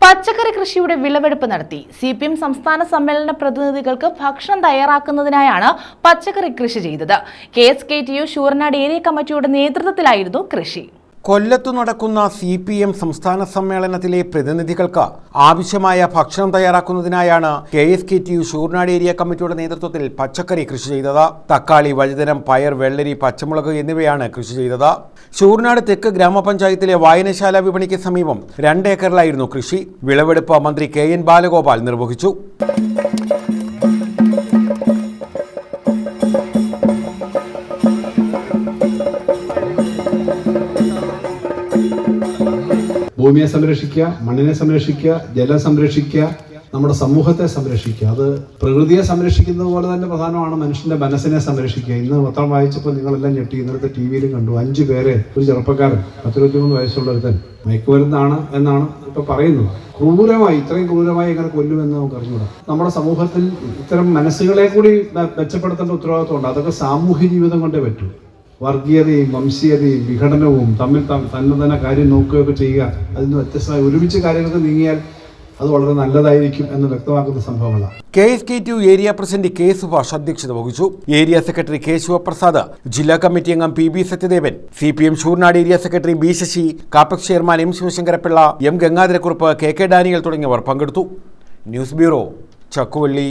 പച്ചക്കറി കൃഷിയുടെ വിളവെടുപ്പ് നടത്തി. CPM സംസ്ഥാന സമ്മേളന പ്രതിനിധികൾക്ക് ഭക്ഷണം തയ്യാറാക്കുന്നതിനായാണ് പച്ചക്കറി കൃഷി ചെയ്തത്. KSKTU ശൂരനാട് ഏരിയ കമ്മിറ്റിയുടെ നേതൃത്വത്തിലായിരുന്നു കൃഷി. കൊല്ലത്തു നടക്കുന്ന CPM സംസ്ഥാന സമ്മേളനത്തിലെ പ്രതിനിധികൾക്ക് ആവശ്യമായ ഭക്ഷണം തയ്യാറാക്കുന്നതിനായാണ് KSKTU ശൂരനാട് ഏരിയ കമ്മിറ്റിയുടെ നേതൃത്വത്തിൽ പച്ചക്കറി കൃഷി ചെയ്തത്. തക്കാളി, വഴുതനം, പയർ, വെള്ളരി, പച്ചമുളക് എന്നിവയാണ് കൃഷി ചെയ്തത്. ശൂരനാട് തെക്ക് ഗ്രാമപഞ്ചായത്തിലെ വായനശാല വിപണിക്ക് സമീപം 2 ഏക്കറിലായിരുന്നു കൃഷി. വിളവെടുപ്പ് മന്ത്രി KN ബാലഗോപാൽ നിർവഹിച്ചു. ഭൂമിയെ സംരക്ഷിക്കുക, മണ്ണിനെ സംരക്ഷിക്കുക, ജലം സംരക്ഷിക്കുക, നമ്മുടെ സമൂഹത്തെ സംരക്ഷിക്കുക. അത് പ്രകൃതിയെ സംരക്ഷിക്കുന്നത് പോലെ തന്നെ പ്രധാനമാണ് മനുഷ്യന്റെ മനസ്സിനെ സംരക്ഷിക്കുക. ഇന്ന് പത്രം വായിച്ചപ്പോൾ നിങ്ങളെല്ലാം ഞെട്ടി. ഇന്നത്തെ TV-യിലും കണ്ടു 5 പേരെ, ഒരു ചെറുപ്പക്കാരൻ 23 വയസ്സുള്ള ഒരുത്തൻ മയക്കുമരുന്നാണ് എന്നാണ് ഇപ്പൊ പറയുന്നത്. ക്രൂരമായി, ഇത്രയും ക്രൂരമായി എങ്ങനെ കൊല്ലുമെന്ന് നമുക്ക് അറിഞ്ഞൂടാ. നമ്മുടെ സമൂഹത്തിൽ ഇത്തരം മനസ്സുകളെ കൂടി മെച്ചപ്പെടുത്തേണ്ട ഉത്തരവാദിത്വമുണ്ട്. അതൊക്കെ സാമൂഹ്യ ജീവിതം കൊണ്ടേ പറ്റൂ. വർഗീയതയും വംശീയതയും വിഘടനവും തമ്മിൽ തന്നെ കാര്യം നോക്കുകയൊക്കെ ചെയ്യുക, അതിന് വ്യത്യസ്തമായി ഒരുമിച്ച് കാര്യങ്ങൾക്ക് നീങ്ങിയാൽ അത് വളരെ നല്ലതായിരിക്കും എന്ന് വ്യക്തമാക്കുന്ന സംഭവങ്ങളാണ്. KSKTU area president K. Subhash അധ്യക്ഷത വഹിച്ചു. Area secretary K. ശിവപ്രസാദ്, ജില്ലാ കമ്മിറ്റി അംഗം PB Sathyadevan, CPM Sooranad area secretary B. Sasi, Kappex chairman M. Sivasankarapillai, M. Gangadharakurup, KK Daniel തുടങ്ങിയവർ പങ്കെടുത്തു. News bureau, Chakkuvalli.